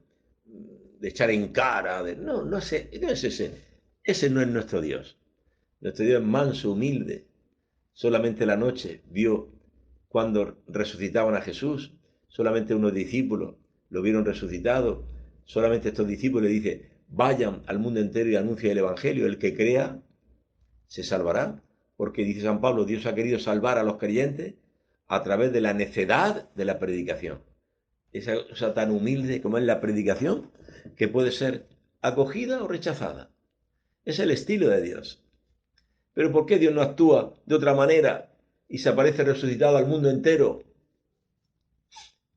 echar en cara, no, no es ese. Ese no es nuestro Dios. Nuestro Dios es manso, humilde. Solamente la noche vio cuando resucitaban a Jesús, solamente unos discípulos lo vieron resucitado, solamente estos discípulos le dicen, vayan al mundo entero y anuncien el Evangelio, el que crea se salvará, porque dice San Pablo, Dios ha querido salvar a los creyentes a través de la necedad de la predicación. Esa cosa tan humilde como es la predicación, que puede ser acogida o rechazada. Es el estilo de Dios. Pero ¿por qué Dios no actúa de otra manera y se aparece resucitado al mundo entero?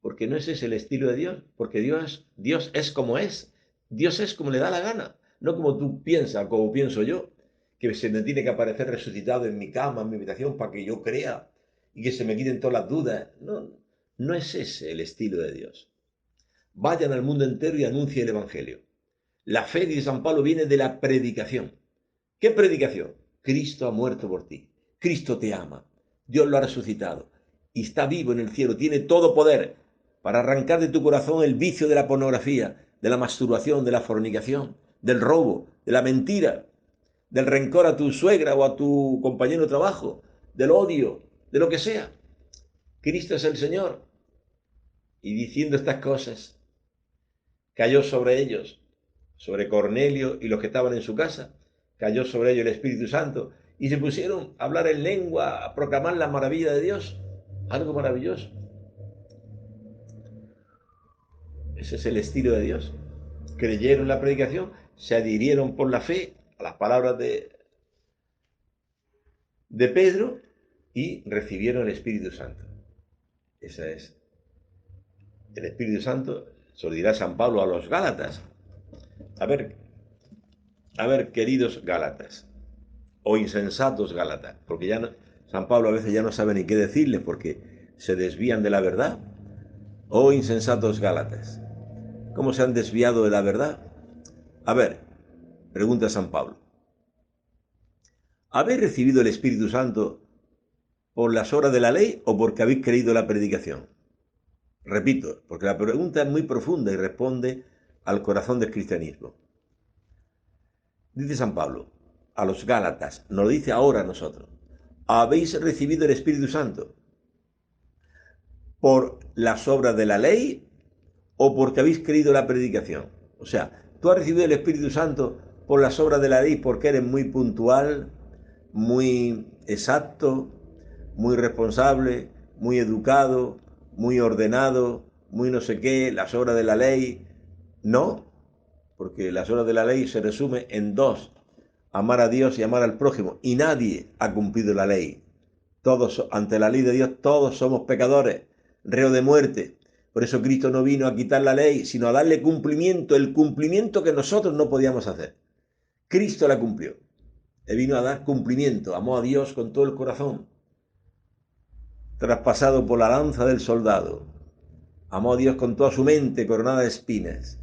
Porque no ese es el estilo de Dios, porque Dios es como es, Dios es como le da la gana, no como tú piensas, como pienso yo, que se me tiene que aparecer resucitado en mi cama, en mi habitación, para que yo crea y que se me quiten todas las dudas. No, no es ese el estilo de Dios. Vayan al mundo entero y anuncien el Evangelio. La fe, dice San Pablo, viene de la predicación. ¿Qué predicación? Cristo ha muerto por ti. Cristo te ama. Dios lo ha resucitado. Y está vivo en el cielo. Tiene todo poder para arrancar de tu corazón el vicio de la pornografía, de la masturbación, de la fornicación, del robo, de la mentira, del rencor a tu suegra o a tu compañero de trabajo, del odio, de lo que sea. Cristo es el Señor. Y diciendo estas cosas, cayó sobre ellos, sobre Cornelio y los que estaban en su casa, cayó sobre ellos el Espíritu Santo y se pusieron a hablar en lengua, a proclamar la maravilla de Dios. Algo maravilloso. Ese es el estilo de Dios. Creyeron la predicación, se adhirieron por la fe a las palabras de Pedro y recibieron el Espíritu Santo. Esa es. El Espíritu Santo, se lo dirá San Pablo a los Gálatas. A ver, a ver, queridos Gálatas, o insensatos Gálatas, porque ya no, San Pablo a veces ya no sabe ni qué decirles porque se desvían de la verdad. Oh insensatos Gálatas, ¿cómo se han desviado de la verdad? A ver, pregunta San Pablo, ¿habéis recibido el Espíritu Santo por las obras de la ley o porque habéis creído la predicación? Repito, porque la pregunta es muy profunda y responde al corazón del cristianismo. Dice San Pablo a los Gálatas, nos lo dice ahora a nosotros, ¿habéis recibido el Espíritu Santo por las obras de la ley o porque habéis creído la predicación? O sea, tú has recibido el Espíritu Santo por las obras de la ley porque eres muy puntual, muy exacto, muy responsable, muy educado, muy ordenado, muy no sé qué, las obras de la ley. No, porque las obras de la ley se resumen en dos: amar a Dios y amar al prójimo. Y nadie ha cumplido la ley. Todos, ante la ley de Dios, todos somos pecadores, reo de muerte. Por eso Cristo no vino a quitar la ley, sino a darle cumplimiento, el cumplimiento que nosotros no podíamos hacer. Cristo la cumplió. Él vino a dar cumplimiento, amó a Dios con todo el corazón, traspasado por la lanza del soldado. Amó a Dios con toda su mente, coronada de espinas.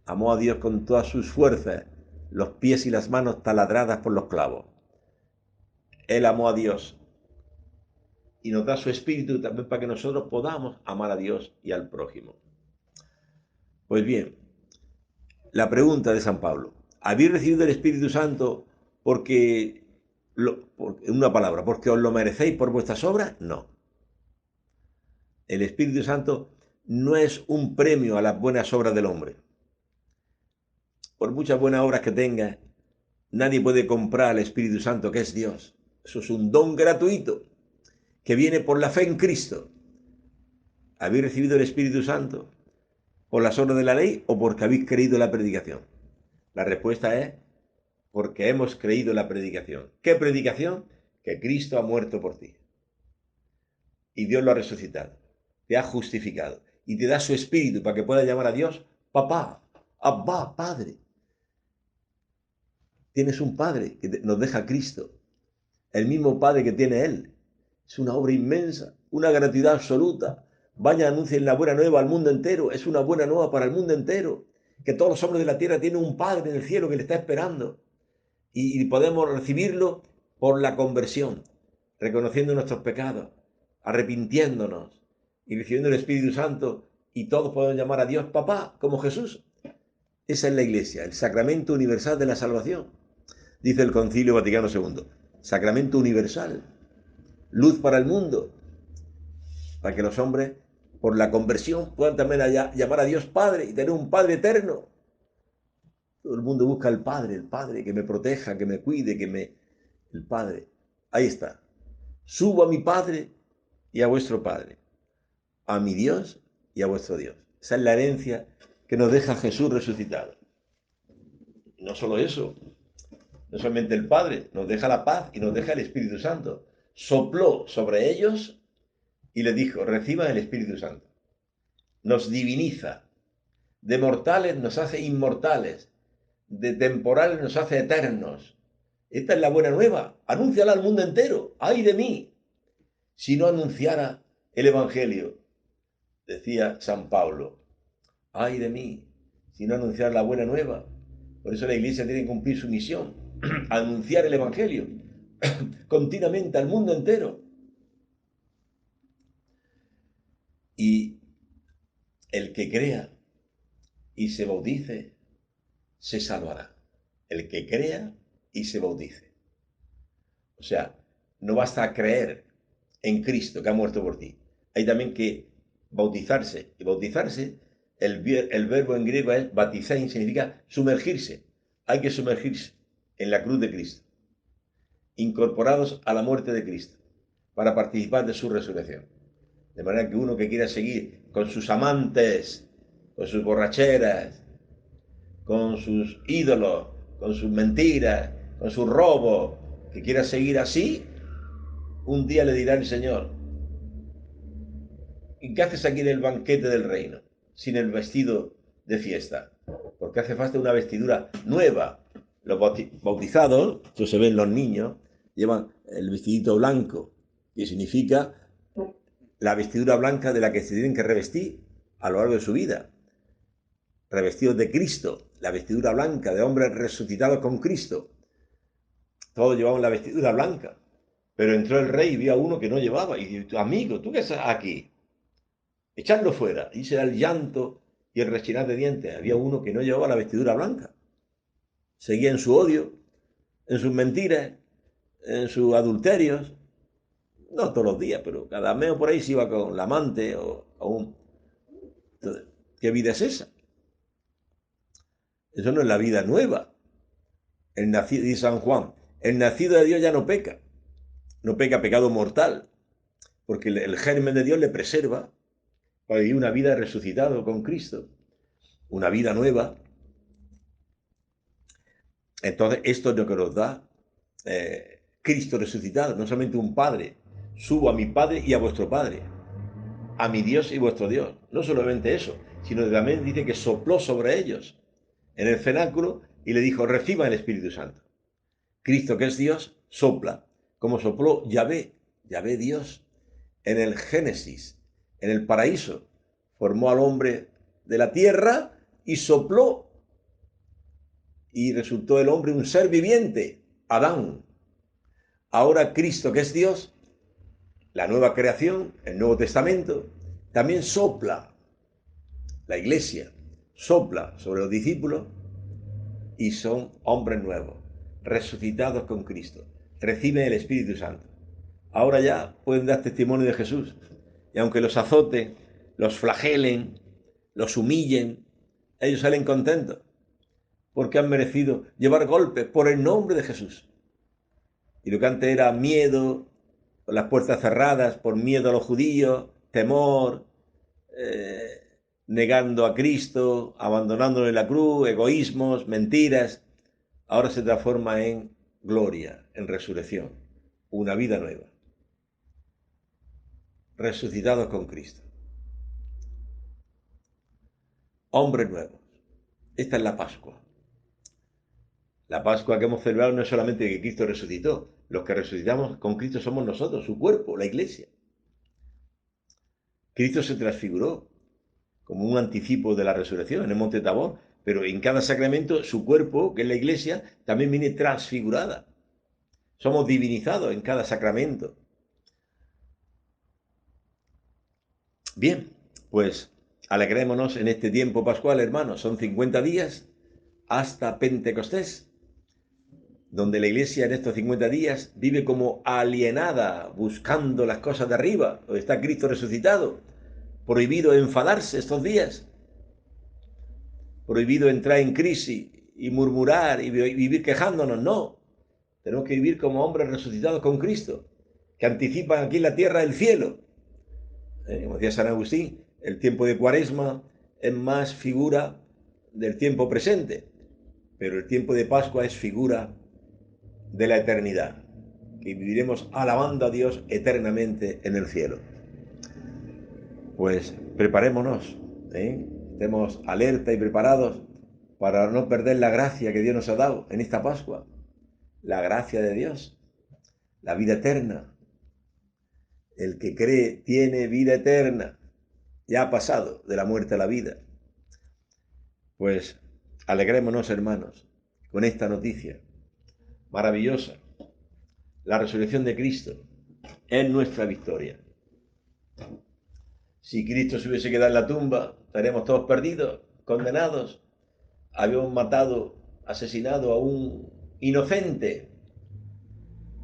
Amó a Dios con todas sus fuerzas, los pies y las manos taladradas por los clavos. Él amó a Dios y nos da su espíritu también para que nosotros podamos amar a Dios y al prójimo. Pues bien, la pregunta de San Pablo, ¿habéis recibido el Espíritu Santo en una palabra, porque os lo merecéis por vuestras obras? No. El Espíritu Santo no es un premio a las buenas obras del hombre. Por muchas buenas obras que tenga, nadie puede comprar al Espíritu Santo, que es Dios. Eso es un don gratuito que viene por la fe en Cristo. ¿Habéis recibido el Espíritu Santo por las obras de la ley o porque habéis creído la predicación? La respuesta es porque hemos creído la predicación. ¿Qué predicación? Que Cristo ha muerto por ti. Y Dios lo ha resucitado. Te ha justificado. Y te da su espíritu para que puedas llamar a Dios papá, abba, padre. Tienes un padre que nos deja Cristo. el mismo Padre que tiene Él. Es una obra inmensa, una gratuidad absoluta. Vaya, anuncien la buena nueva al mundo entero. Es una buena nueva para el mundo entero. Que todos los hombres de la tierra tienen un Padre en el cielo que le está esperando. Y podemos recibirlo por la conversión, reconociendo nuestros pecados, arrepintiéndonos y recibiendo el Espíritu Santo. Y todos podemos llamar a Dios papá, como Jesús. Esa es la Iglesia, el sacramento universal de la salvación. Dice el Concilio Vaticano II. Sacramento universal. Luz para el mundo, para que los hombres, por la conversión, puedan también llamar a Dios Padre y tener un Padre eterno. Todo el mundo busca al Padre, el Padre que me proteja, que me cuide, El Padre. Ahí está. Subo a mi Padre y a vuestro Padre, a mi Dios y a vuestro Dios. Esa es la herencia que nos deja Jesús resucitado. Y no solo eso, no solamente el Padre, nos deja la paz y nos deja el Espíritu Santo. Sopló sobre ellos y les dijo, reciban el Espíritu Santo. Nos diviniza. De mortales nos hace inmortales. De temporales nos hace eternos. Esta es la buena nueva. Anúnciala al mundo entero. ¡Ay de mí! Si no anunciara el Evangelio, decía San Pablo. ¡Ay de mí! Si no anunciara la buena nueva. Por eso la Iglesia tiene que cumplir su misión. Anunciar el Evangelio continuamente al mundo entero. Y el que crea y se bautice, se salvará. El que crea y se bautice. O sea, no basta creer en Cristo que ha muerto por ti. Hay también que bautizarse. Y bautizarse, el verbo en griego es batizein, significa sumergirse. Hay que sumergirse en la cruz de Cristo, incorporados a la muerte de Cristo, para participar de su resurrección. De manera que uno que quiera seguir con sus amantes, con sus borracheras, con sus ídolos, con sus mentiras, con sus robos, que quiera seguir así, un día le dirá el Señor, ¿y qué haces aquí en el banquete del reino, sin el vestido de fiesta? Porque hace falta una vestidura nueva. Los bautizados, esto se ve en los niños, llevan el vestidito blanco, que significa la vestidura blanca de la que se tienen que revestir a lo largo de su vida. Revestidos de Cristo, la vestidura blanca de hombres resucitados con Cristo. Todos llevaban la vestidura blanca. Pero entró el rey y vio a uno que no llevaba. Y dijo, amigo, ¿tú qué haces aquí? Echadlo fuera. Y será el llanto y el rechinar de dientes. Había uno que no llevaba la vestidura blanca. Seguía en su odio, en sus mentiras, en sus adulterios. No todos los días, pero cada mes por ahí se iba con la amante o un... Entonces, ¿qué vida es esa? Eso no es la vida nueva. El nacido, dice San Juan, el nacido de Dios ya no peca. No peca pecado mortal. Porque el germen de Dios le preserva para vivir una vida resucitado con Cristo. Una vida nueva. Entonces, esto es lo que nos da Cristo resucitado. No solamente un Padre. Subo a mi Padre y a vuestro Padre. A mi Dios y vuestro Dios. No solamente eso, sino que también dice que sopló sobre ellos en el cenáculo y le dijo, reciba el Espíritu Santo. Cristo, que es Dios, sopla, como sopló Yahvé Dios, en el Génesis, en el paraíso. Formó al hombre de la tierra y sopló, y resultó el hombre un ser viviente, Adán. Ahora Cristo, que es Dios, la nueva creación, el Nuevo Testamento, también sopla, la Iglesia sopla sobre los discípulos y son hombres nuevos, resucitados con Cristo. Reciben el Espíritu Santo. Ahora ya pueden dar testimonio de Jesús. Y aunque los azoten, los flagelen, los humillen, ellos salen contentos porque han merecido llevar golpes por el nombre de Jesús. Y lo que antes era miedo, las puertas cerradas por miedo a los judíos, temor, negando a Cristo, abandonándolo en la cruz, egoísmos, mentiras, ahora se transforma en gloria, en resurrección, una vida nueva. Resucitados con Cristo. Hombres nuevos. Esta es la Pascua. La Pascua que hemos celebrado no es solamente que Cristo resucitó, los que resucitamos con Cristo somos nosotros, su cuerpo, la iglesia. Cristo se transfiguró como un anticipo de la resurrección en el monte Tabor, pero en cada sacramento su cuerpo, que es la iglesia, también viene transfigurada. Somos divinizados en cada sacramento. Bien, pues alegrémonos en este tiempo pascual, hermanos. Son 50 días hasta Pentecostés, donde la iglesia en estos 50 días vive como alienada, buscando las cosas de arriba, donde está Cristo resucitado. Prohibido enfadarse estos días, prohibido entrar en crisis y murmurar y vivir quejándonos, no. Tenemos que vivir como hombres resucitados con Cristo, que anticipan aquí en la tierra el cielo. Como decía San Agustín, el tiempo de Cuaresma es más figura del tiempo presente, pero el tiempo de Pascua es figura de la eternidad, que viviremos alabando a Dios eternamente en el cielo. Pues preparémonos, estemos alerta y preparados para no perder la gracia que Dios nos ha dado en esta Pascua, la gracia de Dios, la vida eterna. El que cree tiene vida eterna, ya ha pasado de la muerte a la vida. Pues alegrémonos, hermanos, con esta noticia maravillosa. La resurrección de Cristo es nuestra victoria. Si Cristo se hubiese quedado en la tumba, estaríamos todos perdidos, condenados. Habíamos matado, asesinado a un inocente.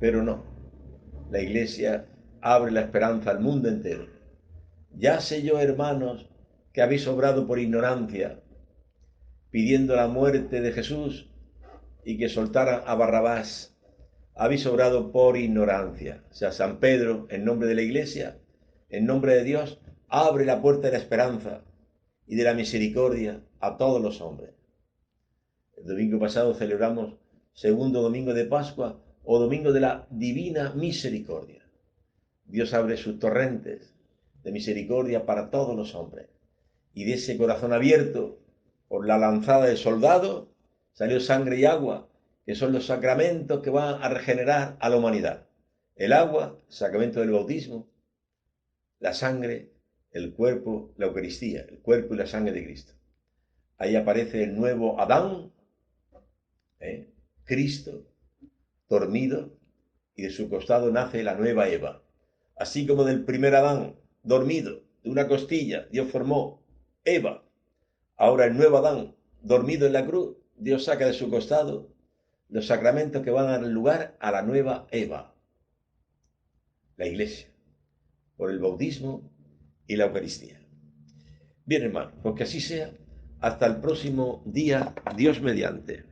Pero no, la Iglesia abre la esperanza al mundo entero. Ya sé yo, hermanos, que habéis obrado por ignorancia, pidiendo la muerte de Jesús y que soltaran a Barrabás. Habéis obrado por ignorancia. O sea, San Pedro, en nombre de la Iglesia, en nombre de Dios, abre la puerta de la esperanza y de la misericordia a todos los hombres. El domingo pasado celebramos segundo domingo de Pascua o domingo de la divina misericordia. Dios abre sus torrentes de misericordia para todos los hombres. Y de ese corazón abierto por la lanzada del soldado salió sangre y agua, que son los sacramentos que van a regenerar a la humanidad. El agua, el sacramento del bautismo, la sangre, el cuerpo, la Eucaristía, el cuerpo y la sangre de Cristo. Ahí aparece el nuevo Adán, Cristo, dormido, y de su costado nace la nueva Eva. Así como del primer Adán, dormido, de una costilla, Dios formó Eva. Ahora el nuevo Adán, dormido en la cruz, Dios saca de su costado los sacramentos que van a dar lugar a la nueva Eva, la Iglesia, por el bautismo y la Eucaristía. Bien, hermano, pues que así sea. Hasta el próximo día, Dios mediante.